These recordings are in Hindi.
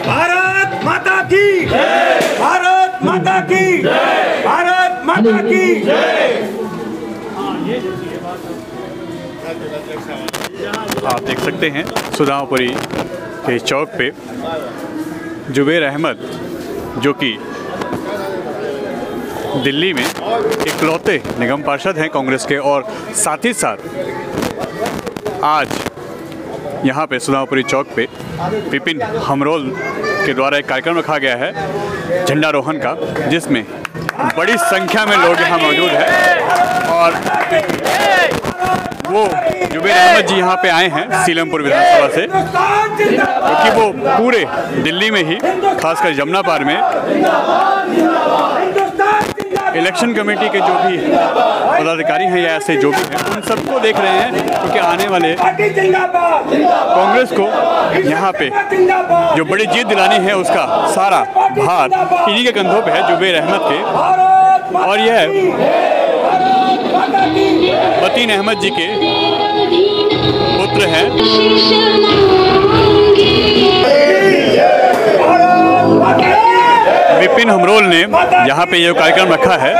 भारत माता की जय, भारत माता की जय, भारत माता की जय। आप देख सकते हैं सुदामापुरी के चौक पे जुबैर अहमद, जो कि दिल्ली में इकलौते निगम पार्षद हैं कांग्रेस के, और साथ ही साथ आज यहाँ पे सुदामापुरी चौक पे विपिन हमरोल के द्वारा एक कार्यक्रम रखा गया है झंडारोहण का, जिसमें बड़ी संख्या में लोग यहाँ मौजूद हैं। और वो जुबैर अहमद जी यहाँ पे आए हैं सीलमपुर विधानसभा से, क्योंकि वो पूरे दिल्ली में ही, खासकर जमुना पार में इलेक्शन कमेटी के जो भी पदाधिकारी हैं या ऐसे जो भी हैं, उन सबको देख रहे हैं, क्योंकि आने वाले कांग्रेस को यहाँ पे जो बड़ी जीत दिलानी है उसका सारा भार इन्हीं के कंधों पे है, जुबैर अहमद के। और यह मतीन अहमद जी के पुत्र हैं। विपिन हमरोल ने यहाँ पे ये कार्यक्रम रखा है,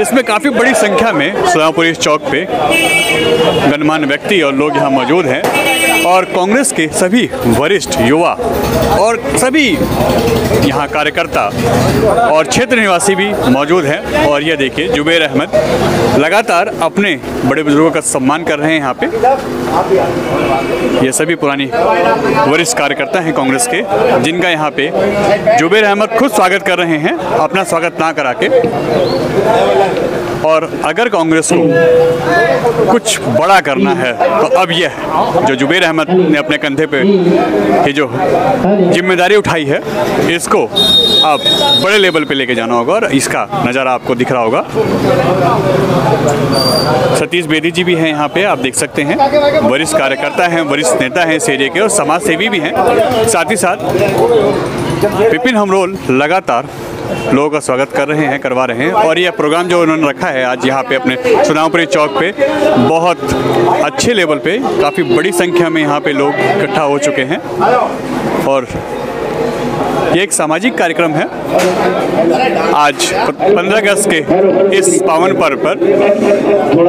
इसमें काफ़ी बड़ी संख्या में सुदामापुरी चौक पे गणमान्य व्यक्ति और लोग यहाँ मौजूद हैं, और कांग्रेस के सभी वरिष्ठ युवा और सभी यहाँ कार्यकर्ता और क्षेत्र निवासी भी मौजूद हैं। और ये देखिए जुबैर अहमद लगातार अपने बड़े बुजुर्गों का सम्मान कर रहे हैं यहाँ पे। ये सभी पुरानी वरिष्ठ कार्यकर्ता हैं कांग्रेस के, जिनका यहाँ पे जुबैर अहमद खुद स्वागत कर रहे हैं, अपना स्वागत ना करा के। और अगर कांग्रेस को कुछ बड़ा करना है तो अब यह जो जुबैर अहमद ने अपने कंधे पे ये जो जिम्मेदारी उठाई है, इसको अब बड़े लेवल पे लेके जाना होगा, और इसका नज़ारा आपको दिख रहा होगा। सतीश बेदी जी भी हैं यहाँ पे, आप देख सकते हैं, वरिष्ठ कार्यकर्ता हैं, वरिष्ठ नेता हैं इस एरिया के, और समाज सेवी भी हैं। साथ ही साथ विपिन हमरोल लगातार लोगों का स्वागत कर रहे हैं, करवा रहे हैं। और यह प्रोग्राम जो उन्होंने रखा है आज यहाँ पे अपने सुदामापुरी चौक पे, बहुत अच्छे लेवल पे, काफ़ी बड़ी संख्या में यहाँ पे लोग इकट्ठा हो चुके हैं। और ये एक सामाजिक कार्यक्रम है। आज 15 अगस्त के इस पावन पर्व पर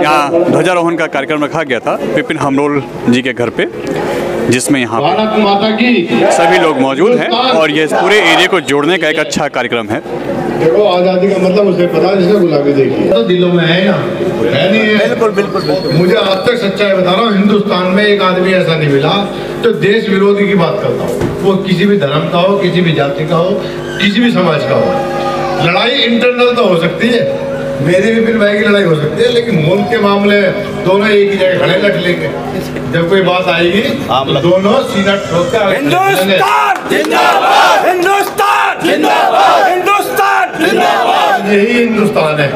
यहाँ ध्वजारोहण का कार्यक्रम रखा गया था विपिन हमरोल जी के घर पे, जिसमें यहाँ सभी लोग मौजूद हैं, और ये पूरे एरिया को जोड़ने का एक अच्छा कार्यक्रम है। देखो, आज़ादी का मतलब उसे पता, जिसे गुलाबी देखी तो दिलों में है ना, है नहीं है? बिल्कुल बिल्कुल। मुझे आज तक सच्चाई बता रहा हूँ, हिंदुस्तान में एक आदमी ऐसा नहीं मिला तो देश विरोधी की बात करता हूँ, वो किसी भी धर्म का हो, किसी भी जाति का हो, किसी भी समाज का हो। लड़ाई इंटरनल तो हो सकती है, मेरी विपिन भाई की लड़ाई हो सकती है, लेकिन मुल्क के मामले दोनों एक ही जगह खड़े लट लेंगे। जब कोई बात आएगी तो दोनों सीधा ठोक के हिंदुस्तान जिंदाबाद, हिंदुस्तान जिंदाबाद, हिंदुस्तान जिंदाबाद। यही हिंदुस्तान है।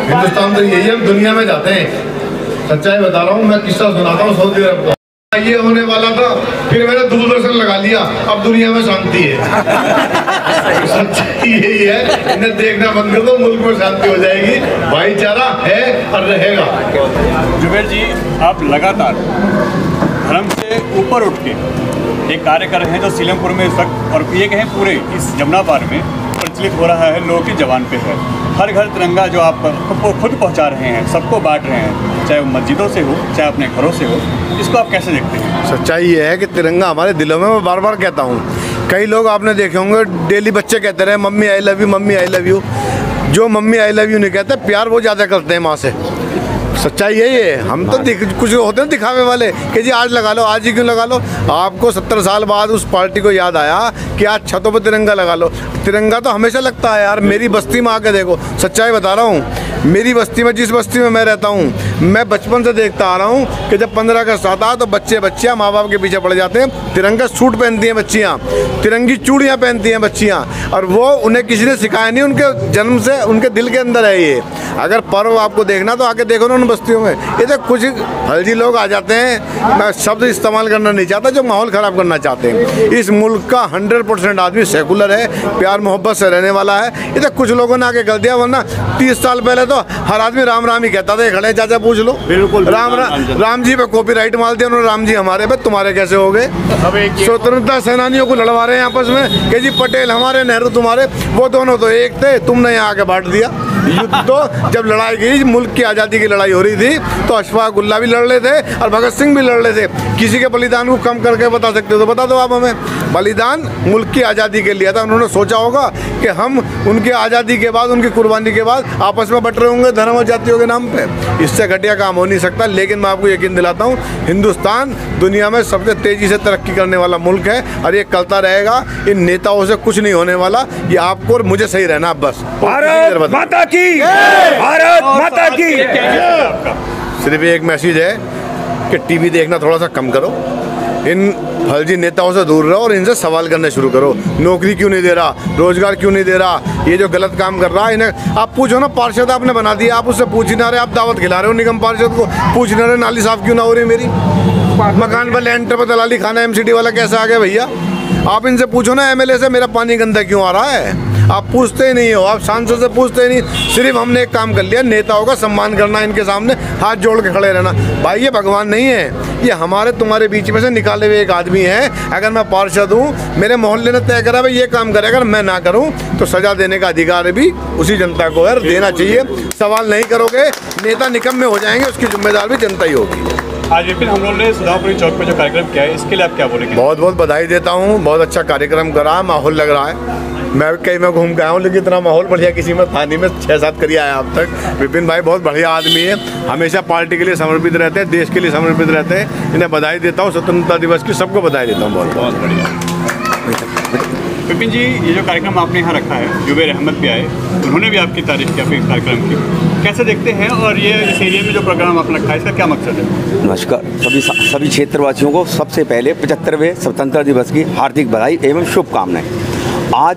हिंदुस्तान तो यही, हम दुनिया में जाते हैं। सच्चाई बता रहा हूँ, मैं किस्सा सुनाता हूँ सऊदी अरब का। ये होने वाला था, फिर मैंने दूरदर्शन लगा लिया, अब दुनिया में शांति है। सच्चाई यही है, इन्हें देखना बंद कर दो, मुल्क में शांति हो जाएगी, भाईचारा है और रहेगा। जुबैर जी, आप लगातार धर्म से ऊपर उठ के एक कार्य कर रहे हैं, जो सीलमपुर में इस वक्त, और ये कहें पूरे इस जमुना पार में प्रचलित हो रहा है, लोगों की जबान पे है। हर घर तिरंगा जो आप खुद पहुंचा रहे हैं, सबको बांट रहे हैं, चाहे वो मस्जिदों से हो, चाहे अपने घरों से हो, इसको आप कैसे देखते हैं? सच्चाई ये है कि तिरंगा हमारे दिलों में, मैं बार बार कहता हूँ। कई लोग आपने देखे होंगे, डेली बच्चे कहते रहे mummy I love you, mummy I love you. जो मम्मी आई लव यू नहीं कहते, प्यार वो ज़्यादा करते हैं माँ से। सच्चाई यही है। हम तो कुछ होते हैं दिखावे वाले कि जी आज लगा लो, आज ही क्यों लगा लो। आपको 70 साल बाद उस पार्टी को याद आया कि आज छतों पर तिरंगा लगा लो। तिरंगा तो हमेशा लगता है यार। मेरी बस्ती में आके देखो, सच्चाई बता रहा हूँ, मेरी बस्ती में, जिस बस्ती में मैं रहता हूँ, मैं बचपन से देखता आ रहा हूँ कि जब 15 अगस्त आता है तो बच्चे बच्चियाँ माँ बाप के पीछे पड़ जाते हैं। तिरंगा सूट पहनती हैं बच्चियाँ, तिरंगी चूड़ियाँ पहनती हैं बच्चियाँ, और वो उन्हें किसी ने सिखाया नहीं, उनके जन्म से उनके दिल के अंदर है ये। अगर पर्व आपको देखना तो आके देखो ना उन बस्तियों में। ये तो कुछ फर्जी लोग आ जाते हैं, मैं शब्द इस्तेमाल करना नहीं चाहता, जो माहौल ख़राब करना चाहते हैं। इस मुल्क का 100% आदमी सेकुलर है, प्यार मोहब्बत से रहने वाला है। ये तो कुछ लोगों ने आके गल दिया, वरना 30 साल पहले तो हर आदमी राम राम ही कहता था। खड़े चाचा पूछ लो, बिल्कुल राम जी पे कॉपीराइट मार दिया उन्होंने, राम जी हमारे पे, तुम्हारे कैसे हो गए? स्वतंत्रता सेनानियों को लड़वा रहे हैं आपस में कि जी पटेल हमारे, नेहरू तुम्हारे। वो दोनों तो एक थे, तुमने यहाँ आके बांट दिया। युद्ध तो जब लड़ाई गई, मुल्क की आज़ादी की लड़ाई हो रही थी, तो अशफाक उल्ला भी लड़ रहे थे और भगत सिंह भी लड़ रहे थे। किसी के बलिदान को कम करके बता सकते हो तो बता दो आप हमें। बलिदान मुल्क की आज़ादी के लिए था। उन्होंने सोचा होगा कि हम उनकी आज़ादी के बाद, उनकी कुर्बानी के बाद आपस में बट रहे होंगे धर्म और जातियों के नाम पे। इससे घटिया काम हो नहीं सकता। लेकिन मैं आपको यकीन दिलाता हूँ, हिंदुस्तान दुनिया में सबसे तेज़ी से तरक्की करने वाला मुल्क है और ये चलता रहेगा। इन नेताओं से कुछ नहीं होने वाला। ये आपको और मुझे सही रहना बस। भारत माता की, भारत माता की। सिर्फ एक मैसेज है कि टीवी देखना थोड़ा सा कम करो, इन फर्जी नेताओं से दूर रहो और इनसे सवाल करने शुरू करो। नौकरी क्यों नहीं दे रहा, रोजगार क्यों नहीं दे रहा, ये जो गलत काम कर रहा है इन्हें आप पूछो ना। पार्षद आपने बना दिया, आप उससे पूछ ही ना रहे, आप दावत खिला रहे हो निगम पार्षद को, पूछ ना रहे नाली साफ क्यों ना हो रही मेरी, मकान पर लेंटर पर दलाली खाना एमसीडी वाला कैसे आ गया भैया। आप इनसे पूछो ना एमएलए से, मेरा पानी गंदा क्यों आ रहा है। आप पूछते ही नहीं हो, आप सांसद से पूछते ही नहीं। सिर्फ हमने एक काम कर लिया, नेताओं का सम्मान करना, इनके सामने हाथ जोड़ के खड़े रहना। भाई ये भगवान नहीं है, ये हमारे तुम्हारे बीच में से निकाले हुए एक आदमी है। अगर मैं पार्षद हूँ, मेरे मोहल्ले ने तय करा भाई ये काम करे, अगर मैं ना करूँ तो सजा देने का अधिकार भी उसी जनता को है, देना चाहिए। सवाल नहीं करोगे, नेता निकम्मे हो जाएंगे, उसकी जिम्मेदार भी जनता ही होगी। आज विपिन हम लोगों ने सुधापुरी चौक पर जो कार्यक्रम किया है, इसके लिए आप क्या बोलेंगे? बहुत बहुत बधाई देता हूँ, बहुत अच्छा कार्यक्रम करा, माहौल लग रहा है। मैं कहीं में घूम के आया हूँ, लेकिन इतना माहौल बढ़िया किसी में था नहीं। मैं 6-7 करिए आया अब तक। विपिन भाई बहुत बढ़िया आदमी है, हमेशा पार्टी के लिए समर्पित रहते हैं, देश के लिए समर्पित रहते हैं। इन्हें बधाई देता हूँ, स्वतंत्रता दिवस की सबको बधाई देता हूँ। बहुत बहुत बढ़िया। विपिन जी, ये जो कार्यक्रम आपने यहाँ रखा है, जुबैर अहमद भी आए, उन्होंने भी आपकी तारीफ की, आपके कार्यक्रम की, कैसे देखते हैं? और ये इस एरिया में जो प्रोग्राम आपने रखा है, इसका क्या मकसद है? नमस्कार सभी क्षेत्रवासियों को सबसे पहले 75वें स्वतंत्रता दिवस की हार्दिक बधाई एवं शुभकामनाएं। आज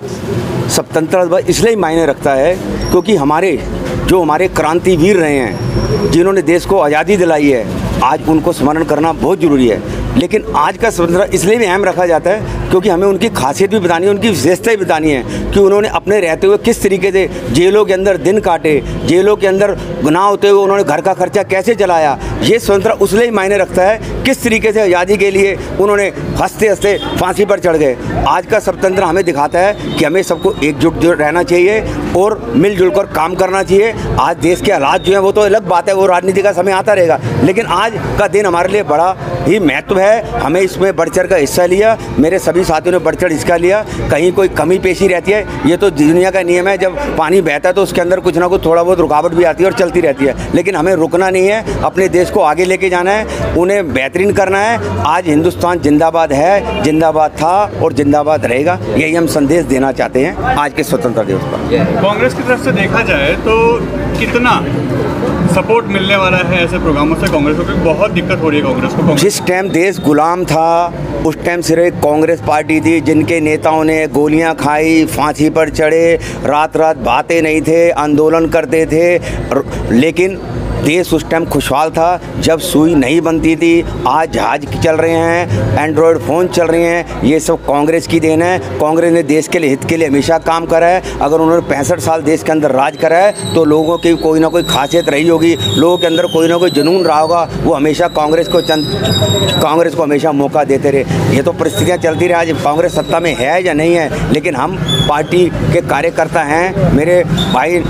स्वतंत्रता दिवस इसलिए मायने रखता है क्योंकि हमारे क्रांतिवीर रहे हैं, जिन्होंने देश को आज़ादी दिलाई है, आज उनको स्मरण करना बहुत ज़रूरी है। लेकिन आज का स्वतंत्रता इसलिए भी अहम रखा जाता है क्योंकि हमें उनकी खासियत भी बतानी है, उनकी विशेषता भी बतानी है कि उन्होंने अपने रहते हुए किस तरीके से जेलों के अंदर दिन काटे, जेलों के अंदर गुनाह होते हुए उन्होंने घर का खर्चा कैसे चलाया। ये स्वतंत्रता उसलिए ही मायने रखता है किस तरीके से आज़ादी के लिए उन्होंने हंसते हंसते फांसी पर चढ़ गए। आज का स्वतंत्रता हमें दिखाता है कि हमें सबको एकजुट रहना चाहिए और मिलजुल कर काम करना चाहिए। आज देश के हालात जो हैं वो तो अलग बात है, वो राजनीति का समय आता रहेगा, लेकिन आज का दिन हमारे लिए बड़ा ही महत्व है। हमें इसमें बढ़ चढ़ का हिस्सा लिया, मेरे सभी साथियों ने बढ़ चढ़ हिस्सा लिया। कहीं कोई कमी पेशी रहती है, ये तो दुनिया का नियम है, जब पानी बहता है तो उसके अंदर कुछ ना कुछ थोड़ा बहुत रुकावट भी आती है और चलती रहती है, लेकिन हमें रुकना नहीं है, अपने देश को आगे लेके जाना है, उन्हें बेहतरीन करना है। आज हिंदुस्तान जिंदाबाद है, जिंदाबाद था और जिंदाबाद रहेगा, यही हम संदेश देना चाहते हैं आज के स्वतंत्रता दिवस पर। कांग्रेस की तरफ से देखा जाए तो कितना सपोर्ट मिलने वाला है ऐसे प्रोग्रामों से कांग्रेस को? क्योंकि बहुत दिक्कत हो रही है कांग्रेस को। जिस टाइम देश गुलाम था उस टाइम सिर्फ एक कांग्रेस पार्टी थी, जिनके नेताओं ने गोलियां खाई, फांसी पर चढ़े, रात रात बातें नहीं थे, आंदोलन करते थे, लेकिन देश उस टाइम खुशहाल था जब सुई नहीं बनती थी। आज जहाज चल रहे हैं, एंड्रॉयड फ़ोन चल रहे हैं, ये सब कांग्रेस की देन है। कांग्रेस ने देश के लिए, हित के लिए हमेशा काम करा है। अगर उन्होंने 65 साल देश के अंदर राज करा है तो लोगों की कोई ना कोई खासियत रही होगी, लोगों के अंदर कोई ना कोई जुनून रहा होगा, वो हमेशा कांग्रेस को हमेशा मौका देते रहे। ये तो परिस्थितियाँ चलती रही, आज कांग्रेस सत्ता में है या नहीं है, लेकिन हम पार्टी के कार्यकर्ता हैं, मेरे भाई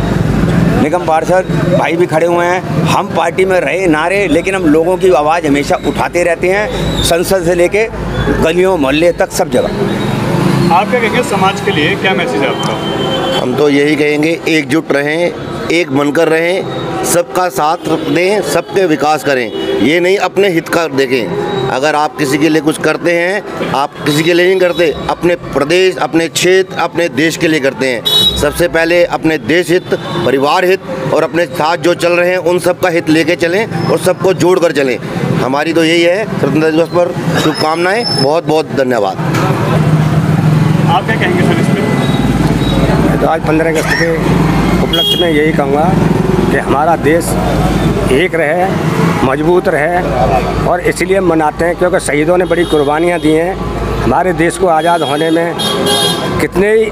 निगम पार्षद भाई भी खड़े हुए हैं, हम पार्टी में रहे ना रहे, लेकिन हम लोगों की आवाज़ हमेशा उठाते रहते हैं, संसद से लेके गलियों मोहल्ले तक सब जगह। आप क्या कहेंगे समाज के लिए, क्या मैसेज है आपका? हम तो यही कहेंगे, एकजुट रहें, एक बनकर रहें, सबका साथ दें, सबके विकास करें, ये नहीं अपने हित का देखें। अगर आप किसी के लिए कुछ करते हैं, आप किसी के लिए नहीं करते, अपने प्रदेश, अपने क्षेत्र, अपने देश के लिए करते हैं। सबसे पहले अपने देश हित, परिवार हित और अपने साथ जो चल रहे हैं उन सब का हित लेके चलें और सबको जोड़ कर चलें। हमारी तो यही है। स्वतंत्रता दिवस पर शुभकामनाएँ, बहुत बहुत धन्यवाद। आप क्या कहेंगे सर इस पर? तो आज 15 अगस्त के उपलक्ष्य में यही कहूँगा कि हमारा देश एक रहे, मजबूत रहे, और इसलिए मनाते हैं क्योंकि शहीदों ने बड़ी कुर्बानियाँ दी हैं। हमारे देश को आज़ाद होने में कितने ही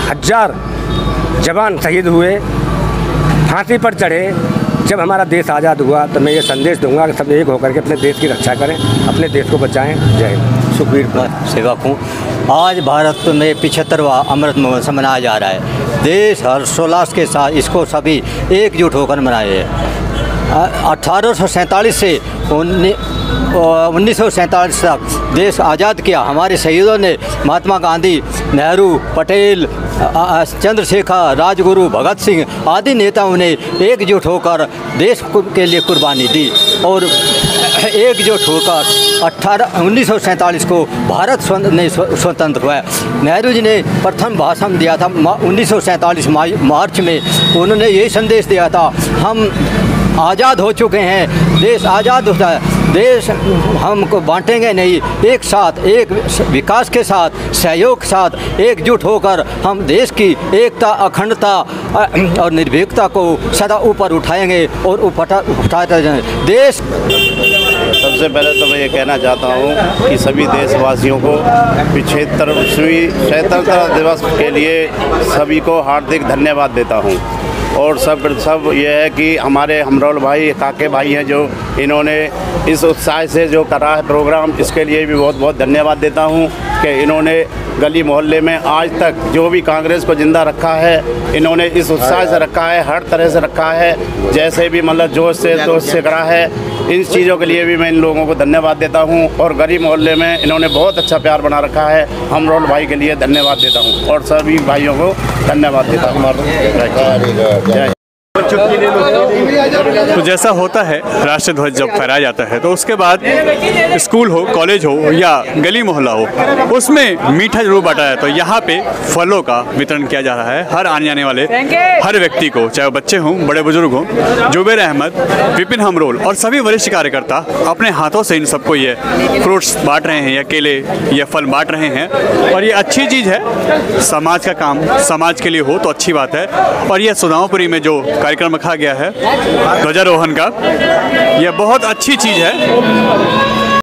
हजार जवान शहीद हुए, फांसी पर चढ़े। जब हमारा देश आज़ाद हुआ तो मैं ये संदेश दूंगा कि सब एक होकर के अपने देश की रक्षा करें, अपने देश को बचाएं। जय हिंद। सुखबीर सेवक हूँ। आज भारत में 75वां अमृत महोत्सव मनाया जा रहा है। देश हर्षोल्लास के साथ इसको सभी एकजुट होकर मनाए हैं। 1847 से 1947 तक देश आज़ाद किया। हमारे शहीदों ने महात्मा गांधी, नेहरू, पटेल, चंद्रशेखर, राजगुरु, भगत सिंह आदि नेताओं ने एकजुट होकर देश के लिए कुर्बानी दी और एकजुट होकर 1947 को भारत स्वतंत्र हुआ। नेहरू जी ने प्रथम भाषण दिया था 1947 मार्च में। उन्होंने ये संदेश दिया था, हम आज़ाद हो चुके हैं, देश आज़ाद होता है, देश हमको बांटेंगे नहीं, एक साथ, एक विकास के साथ, सहयोग के साथ एकजुट होकर हम देश की एकता, अखंडता और निर्भीकता को सदा ऊपर उठाएंगे और उठाते जाएंगे। देश सबसे पहले तो मैं ये कहना चाहता हूँ कि सभी देशवासियों को 75वीं स्वतंत्रता दिवस के लिए सभी को हार्दिक धन्यवाद देता हूँ। और सब ये है कि हमारे हमरोल भाई, काके भाई हैं जो इन्होंने इस उत्साह से जो करा है प्रोग्राम, इसके लिए भी बहुत बहुत धन्यवाद देता हूँ कि इन्होंने गली मोहल्ले में आज तक जो भी कांग्रेस को ज़िंदा रखा है, इन्होंने इस उत्साह से रखा है, हर तरह से रखा है, जैसे भी मतलब जोश से करा है। इन चीज़ों के लिए भी मैं इन लोगों को धन्यवाद देता हूँ। और गली मोहल्ले में इन्होंने बहुत अच्छा प्यार बना रखा है। हमरोल भाई के लिए धन्यवाद देता हूँ और सभी भाइयों को धन्यवाद देता हूँ। जय। तो जैसा होता है, राष्ट्रीय ध्वज जब फहराया जाता है तो उसके बाद स्कूल हो, कॉलेज हो या गली मोहल्ला हो, उसमें मीठा जरूर बांटा है। तो यहाँ पे फलों का वितरण किया जा रहा है हर आने जाने वाले हर व्यक्ति को, चाहे वो बच्चे हों, बड़े बुजुर्ग हों। जुबेर अहमद, विपिन हमरोल और सभी वरिष्ठ कार्यकर्ता अपने हाथों से इन सबको ये फ्रूट्स बांट रहे हैं या केले या फल बांट रहे हैं। और ये अच्छी चीज़ है, समाज का काम समाज के लिए हो तो अच्छी बात है। और ये सुदामापुरी में जो कार्यक्रम रखा गया है ध्वजारोहण का, यह बहुत अच्छी चीज़ है।